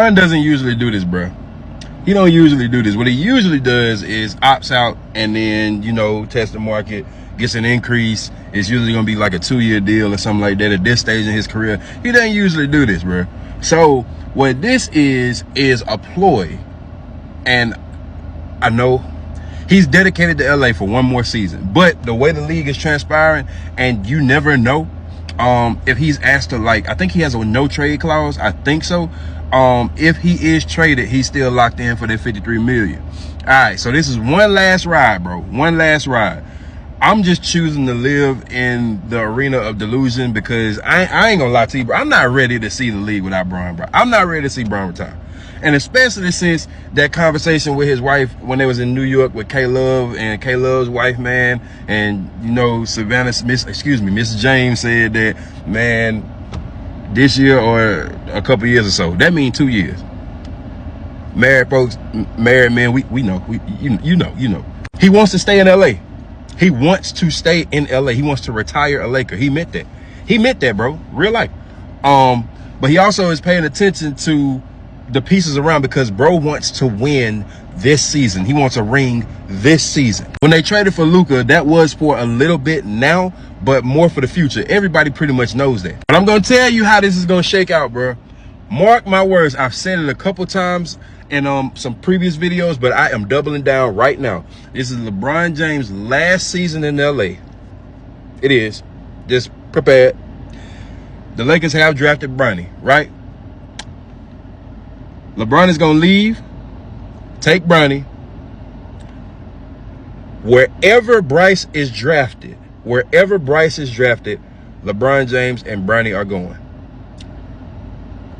LeBron doesn't usually do this, bro. He don't usually do this. What he usually does is opts out and then, you know, test the market, gets an increase. It's usually going to be like a 2-year deal or something like that at this stage in his career. He doesn't usually do this, bro. So what this is a ploy. And I know he's dedicated to LA for one more season. But the way the league is transpiring, and you never know if he's asked to, like, I think he has a no trade clause. I think so. If he is traded, he's still locked in for that $53 million. All right, so this is one last ride, bro. One last ride. I'm just choosing to live in the arena of delusion because I ain't gonna lie to you, bro. I'm not ready to see the league without Bron, bro. I'm not ready to see Bron retire. And especially since that conversation with his wife when they was in New York with K-Love and K-Love's wife, man. And, you know, Miss James said that, man, this year or a couple years or so. That means 2 years. Married folks, married men, we know. You know. He wants to stay in LA. He wants to stay in LA. He wants to retire a Laker. He meant that. He meant that, bro. Real life. But he also is paying attention to the pieces around because bro wants to win this season. He wants a ring this season. When they traded for Luka, that was for a little bit now, but more for the future. Everybody pretty much knows that. But I'm going to tell you how this is going to shake out, bro. Mark my words. I've said it a couple times in some previous videos, but I am doubling down right now. This is LeBron James' last season in LA. It is. Just prepared. The Lakers have drafted Bronny, right? LeBron is going to leave, take Bronny. Wherever Bryce is drafted, LeBron James and Bronny are going.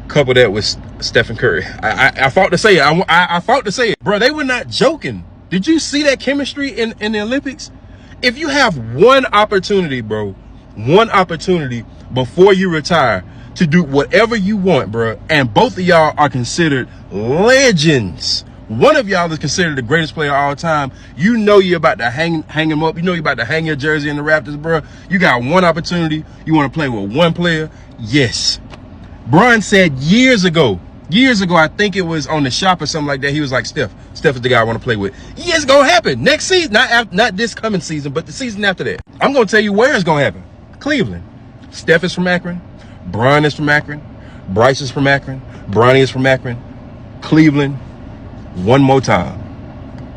Couple that with Stephen Curry. I fought to say it. I fought to say it. Bro, they were not joking. Did you see that chemistry in the Olympics? If you have one opportunity, bro, one opportunity before you retire to do whatever you want, bro, and both of y'all are considered legends. One of y'all is considered the greatest player of all time. You know you're about to hang him up. You know you're about to hang your jersey in the Raptors, bro. You got one opportunity. You want to play with one player? Yes. Bron said years ago, I think it was on the shop or something like that. He was like, Steph is the guy I want to play with. Yeah, it's going to happen next season. Not this coming season, but the season after that. I'm going to tell you where it's going to happen. Cleveland. Steph is from Akron. Bron is from Akron. Bryce is from Akron. Bronny is from Akron. Cleveland. One more time.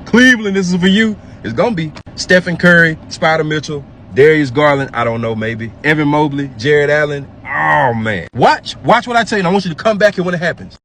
Cleveland, this is for you. It's going to be Stephen Curry, Spider Mitchell, Darius Garland, I don't know, maybe. Evan Mobley, Jared Allen. Oh, man. Watch what I tell you. And I want you to come back here when it happens.